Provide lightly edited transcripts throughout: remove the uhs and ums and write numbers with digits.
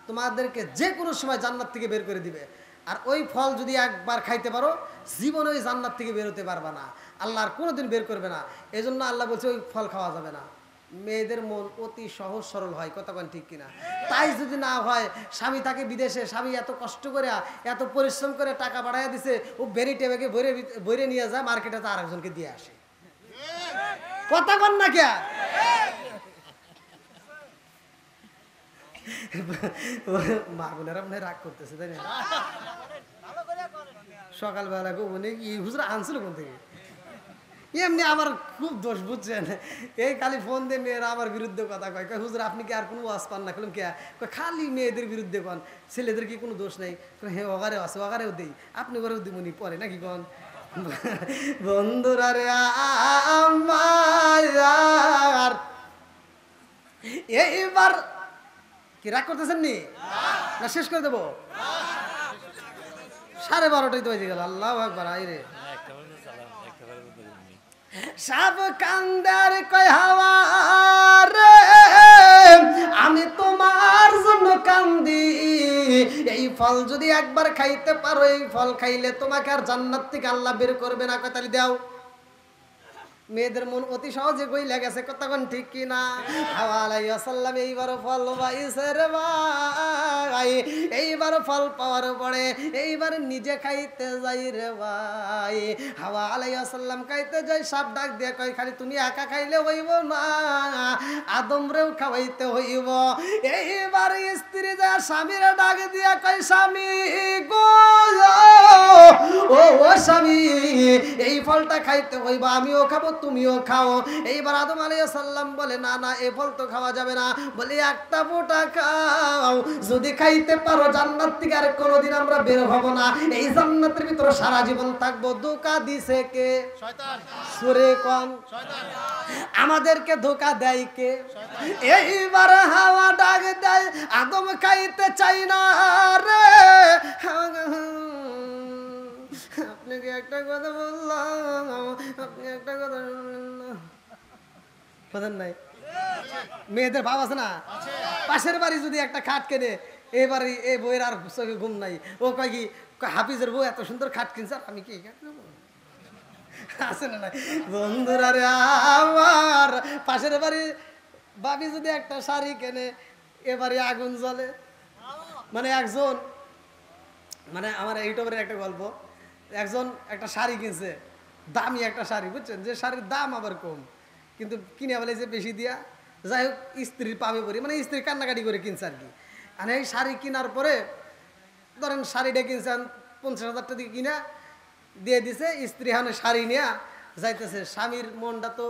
তোমাদেরকে যে কোনো সময় জান্নাত থেকে বের করে দিবে। আর ওই ফল যদি একবার খাইতে পারো জীবনে ওই জান্নাত থেকে বের হতে পারবা না, আল্লাহ আর কোনোদিন বের করবে না। এই জন্য আল্লাহ বলছে ওই ফল খাওয়া যাবে না। মেয়েদের মন অতি সহজ সরল হয়, কথা বলেন ঠিক কিনা? তাই যদি না হয়, স্বামী থাকে বিদেশে, স্বামী এত কষ্ট করে এত পরিশ্রম করে টাকা বাড়াইয়া দিছে, ও বেরি টেবেকে বইরে নিয়ে যায় মার্কেটে, তো আরেকজনকে দিয়ে আসে। কথা বল না কে? মা বোনেরা মনে রাগ করতেছে, তাই না? সকালবেলা গো মনে কি হুজুর আনছিল কোন থেকে? এমনি আমার খুব দোষ, বুঝছেন? এই খালি ফোন দিয়ে মেয়েরা আমার বিরুদ্ধে কথা কয়, কয় হুজুর আপনি কি আর কোনো ওয়াজ পান না? খেলাম কে? খালি মেয়েদের বিরুদ্ধে কন, ছেলেদের কি কোনো দোষ নেই? হ্যাঁ ওগারেও আছে, ওগারেও দেই, আপনি ওগারেও দিমনি পরে নাকি কন? বন্ধুরা রে আমার এইবার কি রাগ করতেছেন নি? না শেষ করে দেবো? 12:30 তো বেজে গেল। আল্লাহু আকবার। আইরে সব কান্দার কয় হাওয়া রে, আমি তোমার জন্য কান্দি। এই ফল যদি একবার খাইতে পারো, এই ফল খাইলে তোমাকে আর জান্নাত থেকে আল্লাহ বের করবে না। কতালি দাও। মেয়েদের মন অতি সহজে গইলা গেছে, কতক্ষণ ঠিক কিনা? হাওয়া আলাইহিস সালাম এইবার ফল পাইছে রে ভাই। এইবার ফল পাওয়ার পরে এইবার নিজে খাইতে যাই রে ভাই। হাওয়া আলাইহিস সালাম খাইতে যাই, সাপ ডাক দিয়ে কয় খালি তুমি একা খাইলে হইব না, আদমরেও খাওয়াইতে হইব। এইবার স্ত্রী যা স্বামীর ডাক দিয়া কয় স্বামী গো, ও স্বামী এই ফলটা খাইতে হইব, আমিও খাবো তুমিও খাও। এইবার আদম আলাইহিস সালাম বলে না না, এই ফল তো খাওয়া যাবে না। বলে একটা ফোঁটা খাও, যদি খাইতে পারো জান্নাত থেকে আর কোনোদিন আমরা বের হব না, এই জান্নাতের ভিতরে সারা জীবন থাকবো। ধোঁকা দিছে কে? শয়তান। সুরে কোন? শয়তান। আমাদেরকে ধোঁকা দেয় কে? এইবার হাওয়া ডাক দেয়, আদম খাইতে চাই না রে। আপনাকে একটা কথা বললাম, আপনি একটা কথা বলেন নাই। মেয়েদের ভাব আছে না? পাশের বাড়ি যদি একটা খাট কেনে, এবারে এই বইয়ের আর চোখে ঘুম নাই। ও কয় কি হাফিজের বউ এত সুন্দর খাট কিনছে, আর আমি কি আছে না নাই? বন্ধুরা রে আমার, পাশের বাড়ি ভাবি যদি একটা শাড়ি কেনে, এবারে আগুন জ্বলে। মানে একজন, মানে আমার ইউটিউবের একটা গল্প, একজন একটা শাড়ি কিনছে, দামি একটা শাড়ি, বুঝছেন? যে শাড়ির দাম আবার কম, কিন্তু কিনে ফেলেছে বেশি দিয়া। যাই হোক স্ত্রীর পাবে পরি, মানে স্ত্রী কান্নাকাটি করে কিনছে আর কি। আর এই শাড়ি কেনার পরে ধরেন শাড়িটা কিনছেন 50,000 টাকা দিয়ে কিনা দিয়ে দিছে। স্ত্রী হানে শাড়ি নিয়ে যাইতেছে, স্বামীর মনটা তো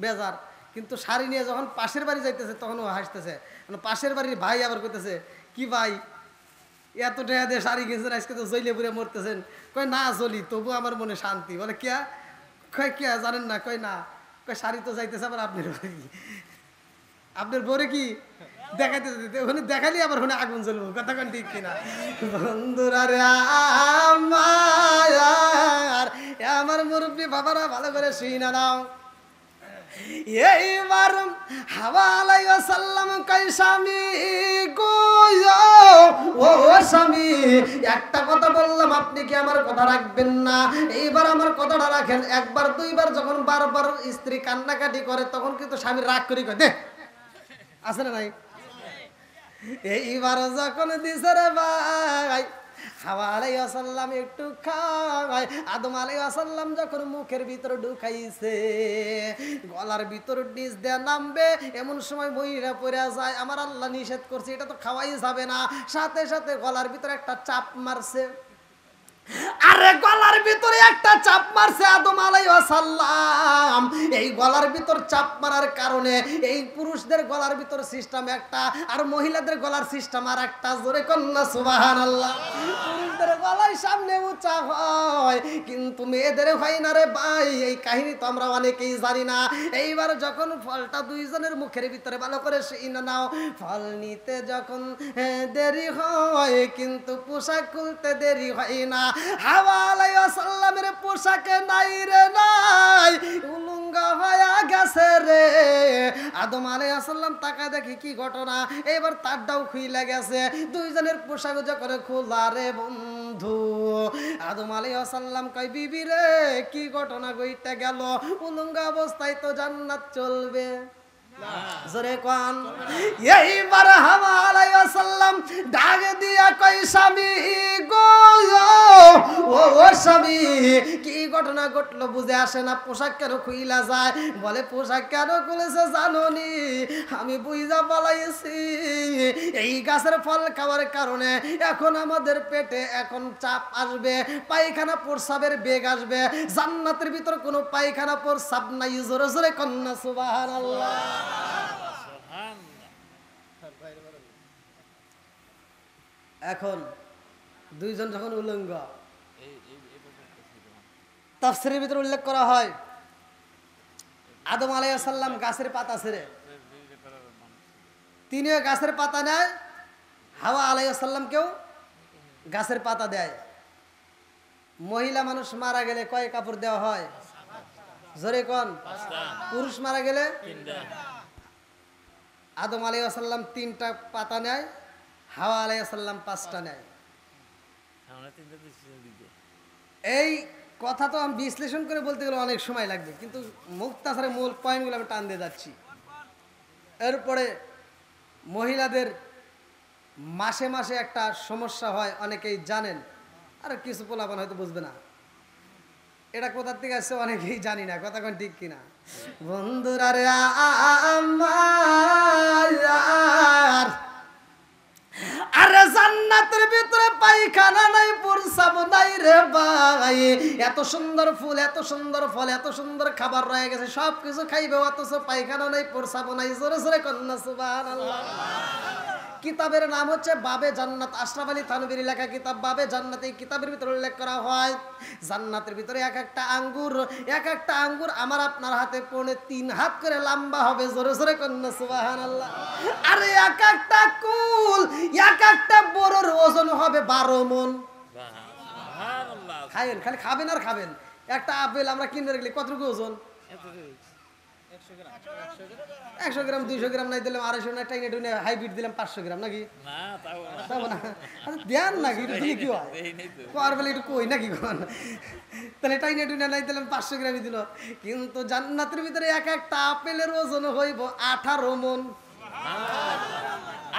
বেজার, কিন্তু শাড়ি নিয়ে যখন পাশের বাড়ি যাইতেছে তখন ও হাসতেছে। পাশের বাড়ির ভাই আবার কইতেছে, কি ভাই এত টাকা দিয়ে শাড়ি কিনছেন, আজকে তো জইলে পুরে মরতেছেন। কয় না জ্বলি, তবু আমার মনে শান্তি। বলে কে? কয় কে জানেন না? কয় না। কয় শাড়ি তো যাইতেছে আবার আপনার বাড়ি, আপনার বরে কি দেখাইতে দিতে, ওখানে দেখালি আবার ওখানে আগুন জ্বলবো। কথা কন ঠিক কিনা? বন্ধুরা রে আমার মুরব্বী বাবারা ভালো করে শুই না দাও। এইবার হাওয়া আলাইহিস সালাম কয় স্বামী গো, ও স্বামী একটা কথা বললাম, আপনি কি আমার কথা রাখবেন না? এইবার আমার কথাটা রাখেন। একবার দুইবার যখন বারবার স্ত্রী কান্নাকাটি করে, তখন কিন্তু স্বামী রাগ করে কয় দে, আছে না নাই? এইবার যখন দিছে রে ভাই, হাওয়া আলাইহিস সালাম একটু খায়, আদম আলাইহিস সালাম যখন মুখের ভিতর ঢুকাইছে, গলার ভিতর নিচ দিয়ে নামবে, এমন সময় মহিলা পড়ে যায়। আমার আল্লাহ নিষেধ করছে, এটা তো খাওয়াই যাবে না। সাথে সাথে গলার ভিতরে একটা চাপ মারছে। আরে গলার ভিতরে একটা চাপ মারছে আদম আলাইহিস সালাম। এই গলার ভিতর চাপ মারার কারণে এই পুরুষদের গলার ভিতর সিস্টেম একটা, আর মহিলাদের গলার সিস্টেম আর একটা। জোরে কন্যা সুবহানাল্লাহ। পুরুষদের গলায় সামনে উঁচা হয়, কিন্তু মেয়েদের হয় না রে ভাই। এই কাহিনী তো আমরা অনেকেই জানি না। এইবার যখন ফলটা দুইজনের মুখের ভিতরে ভালো করে শুনে নাও, ফল নিতে যখন দেরি হয়, কিন্তু পোশাক খুলতে দেরি হয় না। হাওয়া আলাইহিস সালামের পোশাকে নাই রে নাই, উলুঙ্গ উলঙ্গ হয়ে গেছে রে। আদম আলাইহিস সালাম তাকায় দেখি কি ঘটনা, এবার তারটাও খুইলা গেছে, দুইজনের পোশাক যখন খোলা রে বন্ধু। আদম আলাইহিস সালাম কয় বিবি রে কি ঘটনা ঘইটা গেল, উলঙ্গ অবস্থায় তো জান্নাত চলবে জোরে কোন। এইবার হাওয়া আলাইহিস সালাম ডাক দিয়া কয় স্বামী গো, ও স্বামী কি ঘটনা ঘটলো বুঝে আসে না, পোশাক কেন খুইলা যায়? বলে পোশাক কেন খুলেছে জানোনি? আমি বুঝা পালাইছি এই গাছের ফল খাওয়ার কারণে এখন আমাদের পেটে এখন চাপ আসবে, পায়খানা প্রস্রাবের বেগ আসবে। জান্নাতের ভিতর কোনো পায়খানা প্রস্রাব নাই। জোরে জোরে কন্যা সুবহানাল্লাহ। এখন দুইজন যখন উলঙ্গ, তাফসীরের ভিতরে উল্লেখ করা হয় আদম আলাইহিস সালাম গাছের পাতা ছেড়ে, তিনিও গাছের পাতা নেয়, হাওয়া আলাইহিস সালামকেও গাছের পাতা দেয়। মহিলা মানুষ মারা গেলে কয় কাপড় দেওয়া হয়? জোরে কোন। পুরুষ মারা গেলে আদম আলাইহিস সালাম 3টা পাতা নেয়, হাওয়া আলাইহিস সালাম 5টা নেয়। এই কথা তো আমি বিশ্লেষণ করে বলতে গেলে অনেক সময় লাগবে, কিন্তু মুক্তাসারের মূল পয়েন্টগুলো আমি টান দিয়ে যাচ্ছি। এরপরে মহিলাদের মাসে মাসে একটা সমস্যা হয়, অনেকেই জানেন, আর কিছু পোলাপান হয়তো বুঝবে না। এটা কোথার থেকে আসছে অনেকেই জানি না, কথা কোন ঠিক কিনা। বন্ধুরা রে আমার, আরে জান্নাতের ভিতরে পায়খানা নাই, প্রস্রাব নাই রে ভাই। এত সুন্দর ফুল, এত সুন্দর ফল, এত সুন্দর খাবার রয়ে গেছে, সবকিছু খাইবে, অথচ পায়খানা নাই, প্রস্রাব নাই। জোরে জোরে কন্যা সুবহানাল্লাহ। কিতাবের নাম হচ্ছে বাবে জান্নাত, আশরাফ আলী থানভীর লেখা কিতাব বাবে জান্নাত। এই কিতাবের ভিতরে উল্লেখ করা হয় জান্নাতের ভিতরে এক একটা আঙ্গুর আমার আপনার হাতে পৌনে 3 হাত করে লম্বা হবে। জোরে জোরে কন্যা সুবহানাল্লাহ। আরে এক একটা কুল, এক একটা বড়র ওজন হবে 12 মণ। খাবেন, খালি খাবেন আর খাবেন। একটা আপেল আমরা কিনে রাখলে কতটুকু ওজন? 100 গ্রাম 200 গ্রাম নাই দিলাম, 250 না, টাইনে টুনে হাইব্রিড দিলাম 500 গ্রাম নাকি? দেন নাকি কি হয় কর বলে একটু কই নাকি কোন, তাহলে টাইনে টুনে নাই দিলাম 500 গ্রামই দিল। কিন্তু জান্নাতের ভিতরে এক একটা আপেলের ওজন হইব 18 মণ।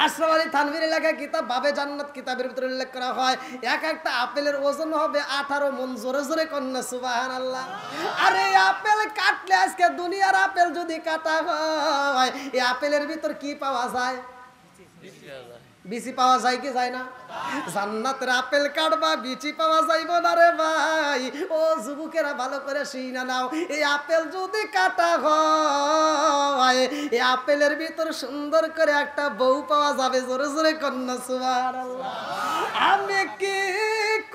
আশরাফ আলী থানভীর লেখা কিতাব বাবে জান্নাত, কিতাবের ভিতরে উল্লেখ করা হয় এক একটা আপেলের ওজন হবে 18 মণ। জোরে জোরে কন্যা সুবহানাল্লাহ। আরে আপেল কাটলে, আজকে দুনিয়ার আপেল যদি কাটা হয়, এই আপেলের ভিতর কি পাওয়া যায়? বিচি পাওয়া যায় কি যায় না? জান্নাতের আপেল কাটবা, বিচি পাওয়া যাইব না রে ভাই। ও যুবকেরা ভালো করে শুইনা নাও, এই আপেল যদি কাটা হয়, এই আপেলের ভিতর সুন্দর করে একটা বউ পাওয়া যাবে। জোরে জোরে কন্যা সুবহানাল্লাহ। আমি কি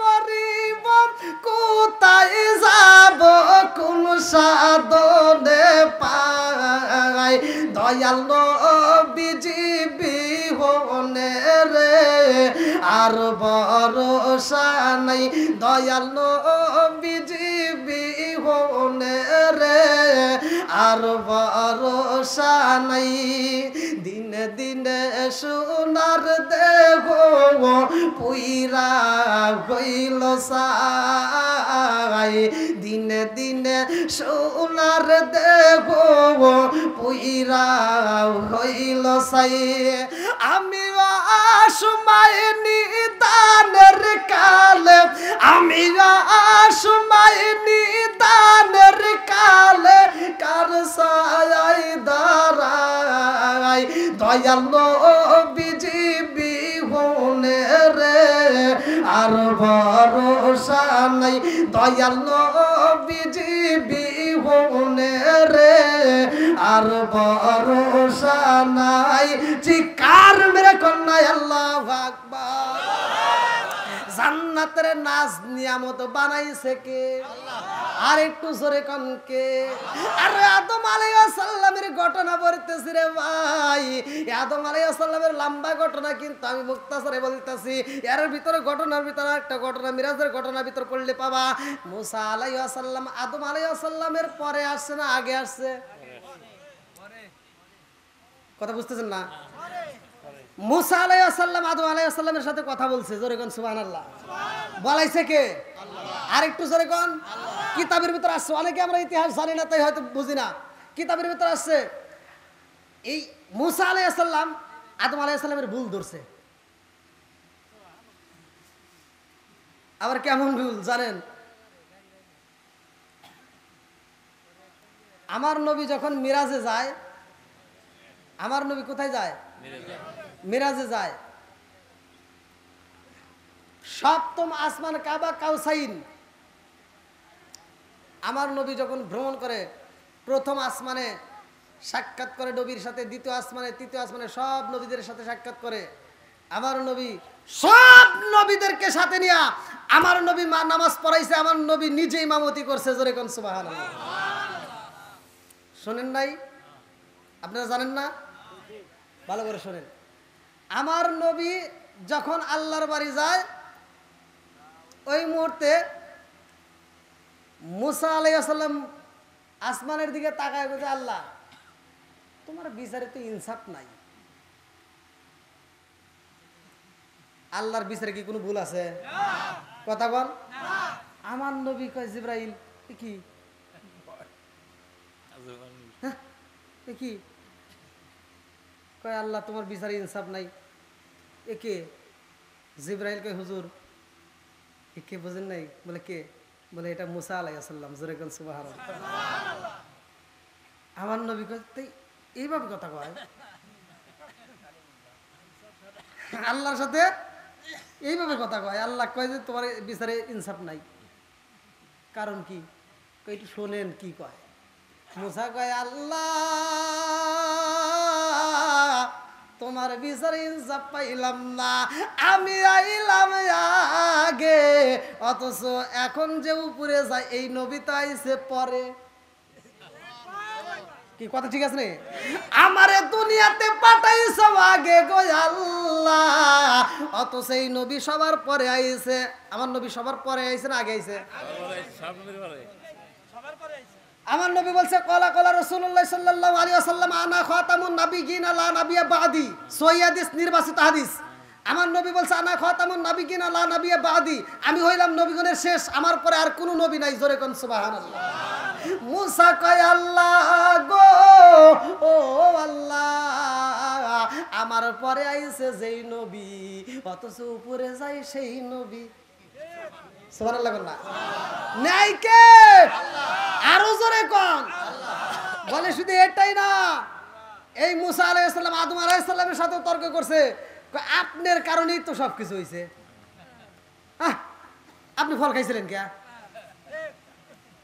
করিব, কোথায় যাব, কোন সাধনে পাই, দয়াল নবীজি বিহনে রে আর ভরসা নাই, দয়াল নবীজি বিহনে রে আর ভরসা নাই। দিনে দিনে সোনার দেহ পুইরা হইল সাই, দিনে দিনে সোনার দেহ পুইরা হইল সাই। আমি সময় নিদানের কালে, আমি সময় নিদানের কালে কার সায়াই দাঁড়াই, দয়াল নবীজি বিহনে রে আর ভরসা নাই, দয়াল নবীজি বিহনে রে আর ভরসা নাই। চিৎকার মেরে কন্যা আল্লাহু আকবার। জান্নাতের নাজ নিয়ামত বানাইছে কে? আর একটু জোরে কোন কে? আরে আদম আলাইহিস সালামের ঘটনা বলতেছি রে ভাই। আদম আলাইহিস সালামের লম্বা ঘটনা, কিন্তু আমি মুক্তাসরে বলতেছি। এর ভিতরে ঘটনার ভিতরে একটা ঘটনা, মিরাজের ঘটনার ভিতর পড়লে পাবা। মুসা আলাইহিস সালাম আদম আলাইহিস সালামের পরে আসছে না আগে আসছে? কথা বুঝতেছেন না? মুসা আলাইহিস সালাম আদম আলাইহিস সালামের সাথে কথা বলছে, জোরে কোন সুবহানাল্লাহ। বলাইছে কে? আরেকটু জোরে কোন। কিতাবের ভিতর আসছে, অনেকে আমরা ইতিহাস জানি না তাই হয়তো বুঝি না। কিতাবের ভিতর আসছে এই মুসা আলাইহিস সালাম আদম আলাইহিস সালামের ভুল ধরছে। আবার কেমন ভুল জানেন? আমার নবী যখন মিরাজে যায়, আমার নবী কোথায় যায়? মিরাজে যায়। সপ্তম আসমান কাবা কাউসাইন। আমার নবী যখন ভ্রমণ করে, প্রথম আসমানে সাক্ষাৎ করে নবীর সাথে, দ্বিতীয় আসমানে, তৃতীয় আসমানে সব নবীদের সাথে সাক্ষাৎ করে। আমার নবী সব নবীদেরকে সাথে নিয়ে আমার নবী মা নামাজ পড়াইছে, আমার নবী নিজে ইমামতি করছে, জোরে কোন সুবহানাল্লাহ। শোনেন নাই? আপনারা জানেন না? ভালো করে শোনেন। আমার নবী যখন আল্লাহর বাড়ি যায়, ওই মুহূর্তে মুসা আলাইহিস সালাম আসমানের দিকে তাকায় বলছে, আল্লাহ তোমার বিচারে তো ইনসাফ নাই। আল্লাহর বিচারে কি কোনো ভুল আছে? কথা বল। আমার নবী কয়, জিবরাইল কি কি কয়, আল্লাহ তোমার বিচারে ইনসাফ নাই। একে? জিবরাইল কয়, হুজুর একে বোঝেন নাই? বলে কে? বলে এটা মুসা আলাইহিস সালাম, জোরে কোন সুবহানাল্লাহ। আমার নবী কয়, তাই এইভাবে কথা কয়? আল্লাহর সাথে এইভাবে কথা কয়? আল্লাহ কয় যে তোমার বিচারে ইনসাফ নাই। কারণ কি? একটু শোনেন কি কয়। মুসা কয়, আল্লাহ তোমার বিচারে ইনসাফ পাইলাম না, আমি আইলাম আগে, অথচ এখন যে উপরে যায় এই নবী তো আইছে পরে। কি কথা ঠিক আছে? আমারে দুনিয়াতে পাঠাইছো আগে গো আল্লাহ, অথচ এই নবী সবার পরে আইছে। আমার নবী সবার পরে আইছে না আগে আইছে? আমার নবী বলছে, কলা কলা রাসূলুল্লাহ সাল্লাল্লাহু আলাইহি ওয়াসাল্লাম, আনা খাতামুন নাবিয়িনা লা নাবিয়্যা বাদি। সহিহ হাদিস, নির্বাচিত হাদিস। আমার নবী বলছে, আনা খাতামুন নাবিয়িনা লা নাবিয়্যা বাদি, আমি হইলাম নবীগণের শেষ, আমার পরে আর কোনো নবী নাই, জোরে কোন সুবহানাল্লাহ। মুসা কয়, আল্লাহ গো, ও আল্লাহ আমার পরে আইছে যেই নবী, অথচ উপরে যায় সেই নবী। সুবহানাল্লাহ না? নাই কে? আরো জোরে কোন। বলে শুধু এটাই না, এই মুসা আলাইহিস সালাম আদম আলাইহিস সালামের সাথে তর্ক করছে, আপনার কারণেই তো সবকিছু হয়েছে। আপনি ফল খাইছিলেন কে?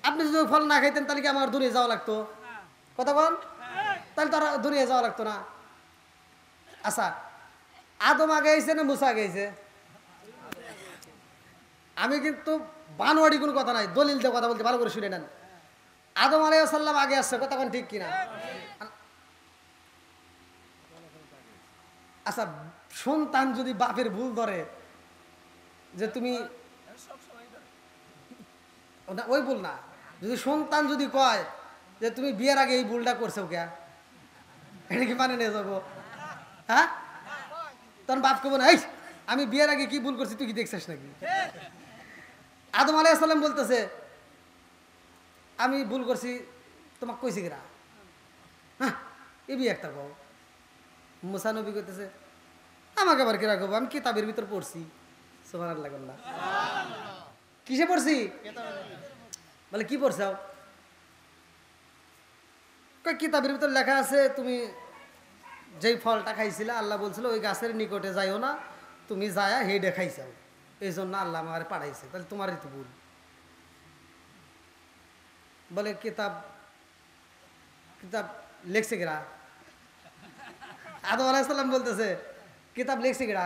আপনি যদি ফল না খাইতেন তাহলে কি আমার দুনিয়া যাওয়া লাগতো? কথা বল। তাহলে তারা দুনিয়া যাওয়া লাগতো না। আচ্ছা, আদম আগে আইছে না মুসা আগে আইছে? আমি কিন্তু বানোয়ারি কোনো কথা নাই, দলিল দিয়ে কথা বলতে, ভালো করে শুনে নেন। আদম আলাইহিস সালাম আগে আসছে, কথা কোন ঠিক কিনা? আচ্ছা, সন্তান যদি বাপের ভুল ধরে, যে তুমি ওই ভুল না, যদি সন্তান যদি কয় যে তুমি বিয়ের আগে এই ভুলটা করছো কে, এটা কি মানে নিয়ে যাবো? হ্যাঁ, তখন বাপ কব না, এই আমি বিয়ের আগে কি ভুল করছি তুই কি দেখছিস নাকি? আদম আলাইহিস সালাম বলতেছে, আমি ভুল করছি, তোমাকে কইছি কিনা? হ্যাঁ, এ বিয়ে একটা কও। মুসা নবী কইতেছে, আমাকে আবার কিরা কব, আমি কিতাবের ভিতর পড়ছি। সুবহানাল্লাহ না? কিসে পড়ছি? বলে কি পড়ছাও? কিতাবের ভিতর লেখা আছে তুমি যেই ফলটা খাইছিলা আল্লাহ বলছিল ওই গাছের নিকটে যাইও না, তুমি যায়া হেডে খাইছাও, এই জন্য আল্লাহ আমার পাঠাইছে। তাহলে তোমারই তো ভুল। বলে কিতাব কিতাব লেখছে কিরা? আদম আলাইহিস সালাম বলতেছে, কিতাব লেখছে কিরা?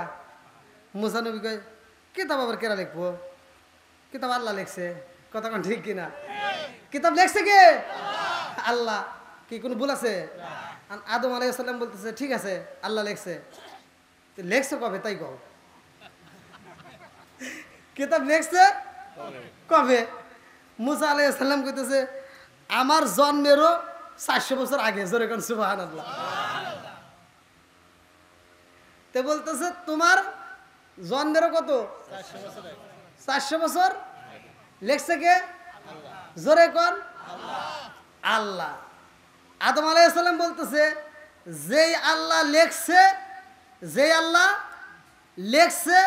মুসা নবী কয়, কিতাব আবার কেরা লিখবো? কিতাব আল্লাহ লিখছে, কথা কোন ঠিক কিনা? কিতাব লিখছে কে? আল্লাহ। কি কোনো ভুল আছে? আদম আলাইহিস সালাম বলতেছে ঠিক আছে আল্লাহ লিখছে, লেখছে কবে তাই কও। কিতাব লিখছে কবে? মুসা আলাইহিস সালাম কইতেছে আমার জন্মেরও 400 বছর আগে। জোরে কোন সুবহানাল্লাহ। তে বলতেছে তোমার জন্মেরও কত? 400 বছর। লেখছে কে? জোরে কোন আল্লাহ। আদম আলাইহিস সালাম বলতেছে যেই আল্লাহ লেখছে, যেই আল্লাহ লেখছে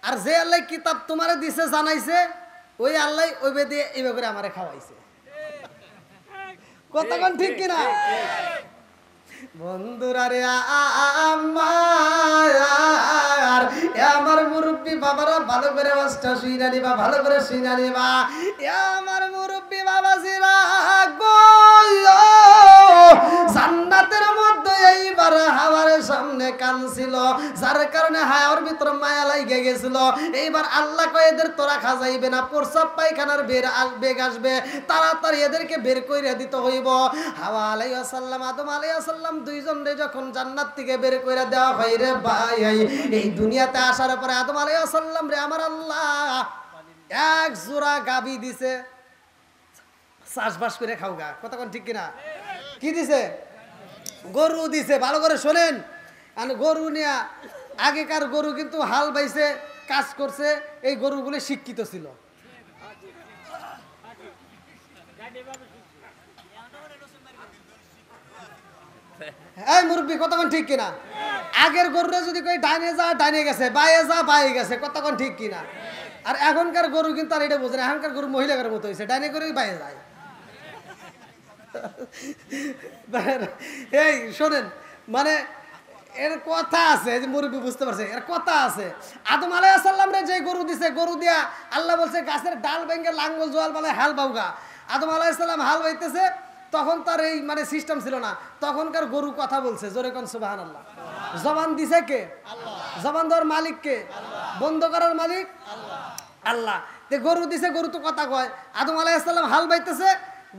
আর যে আল্লাহ কিতাব তোমারে দিছে জানাইছে, ওই আল্লাহ ওই বেদে এইভাবে করে আমারে খাওয়াইছে। কথা কোন ঠিক কিনা? বন্ধুরা রে আমার মুরব্বী বাবারা ভালো করে ওয়াজটা শুইনা নিবা, ভালো করে শুইনা নিবা। আমার মুরব্বী বাবাজিরা গো, জান্নাতের মধ্যে এইবার হাওয়ার সামনে কান ছিল, যার কারণে হাওয়ার ভিতর মায়া লাগে গেছিল। এইবার আল্লাহ কয় এদের তোরা খাজাইবে না, প্রস্রাব পায়খানার বেগ আসবে, তাড়াতাড়ি এদেরকে বের করে দিতে হইব। হাওয়া আলাইহিস সালাম আদম আলাইহিস সালাম দুইজনরে যখন জান্নাত থেকে বের করে দেওয়া হয় রে ভাই, এই দুনিয়াতে আসার পরে আদম আলাইহিস সালাম রে আমার আল্লাহ এক জোড়া গাবি দিছে, চাষবাস করে খাওগা। কথা কোন ঠিক কিনা? কি দিছে? গরু দিছে। ভালো করে শোনেন, গরু নিয়া আগেকার গরু কিন্তু হাল বাইছে, কাজ করছে, এই গরুগুলো শিক্ষিত ছিল। এই মুরব্বী কথা কোন ঠিক কিনা? আগের গরুরা যদি কই ডাইনে যা ডাইনে গেছে, বাইরে যা বাইরে গেছে, কথা কোন ঠিক কিনা? আর এখনকার গরু কিন্তু আর এটা বোঝে না, এখনকার গরু মহিলাদের মতো হয়েছে, ডাইনে করে বাইরে যায়। এই শোনেন, মানে এর কথা আছে, যে মুরব্বী বুঝতে পারছে, এর কথা আছে। আদম আলাইহিস সালাম রে যে গরু দিছে, গরু দিয়া আল্লাহ বলছে গাছের ডাল ভেঙে লাঙ্গল জোয়াল বলে হাল বাউগা। আদম আলাইহিস সালাম হাল বাইতেছে, তখন তার এই মানে সিস্টেম ছিল না, তখনকার গরু কথা বলছে। জোরে কোন সুবহানাল্লাহ। জবান দিছে কে? জবান দেওয়ার মালিক কে? বন্ধ করার মালিক আল্লাহ। তে গরু দিছে, গরু তো কথা কয়। আদম আলাইহিস সালাম হাল বাইতেছে,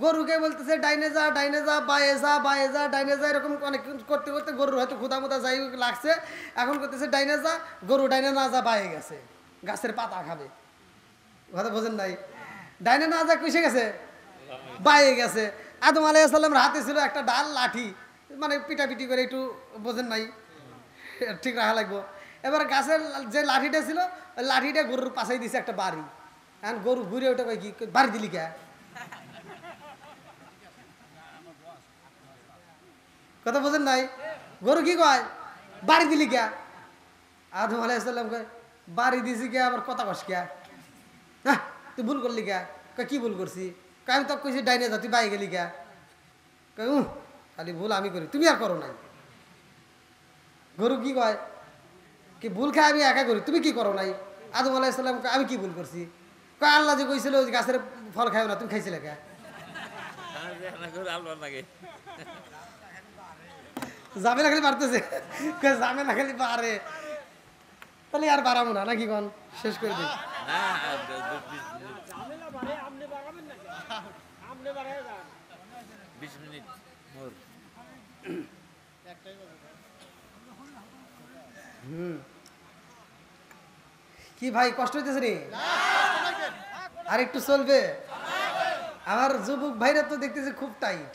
গরুকে বলতেছে ডাইনে যা ডাইনে যা, বায়ে যা বায়ে যা, ডাইনে যা, এরকম অনেক করতে করতে গরুর হয়তো ক্ষুধা মুদা যাই লাগছে, এখন করতেছে ডাইনে যা, গরু ডাইনে না যা বায়ে গেছে, গাছের পাতা খাবে। কথা বোঝেন নাই? ডাইনে না যা কইসে গেছে, বায়ে গেছে। আদম আলাইহিস সালামের হাতে ছিল একটা ডাল লাঠি, মানে পিটাপিটি করে একটু বোঝেন নাই ঠিক রাখা লাগবো। এবার গাছের যে লাঠিটা ছিল, ওই লাঠিটা গরুর পাশাই দিছে একটা বাড়ি। এখন গরু ঘুরে ওটা কয় কি বাড়ি দিলি কে? কথা বোঝেন নাই? গরু কি কয় বাড়ি দিলি কে? আদম আলাইহিস সালাম কয় বাড়ি দিছি কে, আবার কথা কস কে? হ্যাঁ তুই ভুল করলি কে? কয় কি ভুল করছি? কয় আমি তো কইছি ডাইনে যা, তুই বাই গেলি কে? কয় খালি ভুল আমি করি, তুমি আর করো নাই। গরু কি কয় কি ভুল খায় আমি একা করি, তুমি কি করো নাই? আদম আলাইহিস সালাম কয় আমি কি ভুল করছি? কয় আল্লাহ যে কইছিল ওই গাছের ফল খাও না, তুমি খাইছিলে কে? যাবে না খালি বাড়তেছে, যাবে না খালি বাড়ে, তাহলে আর বাড়াবো না নাকি? কোন শেষ করে দিই। কি ভাই কষ্ট হইতেছে নি? আর একটু চলবে? আমার যুবক ভাইরা তো দেখতেছে খুব টাইট।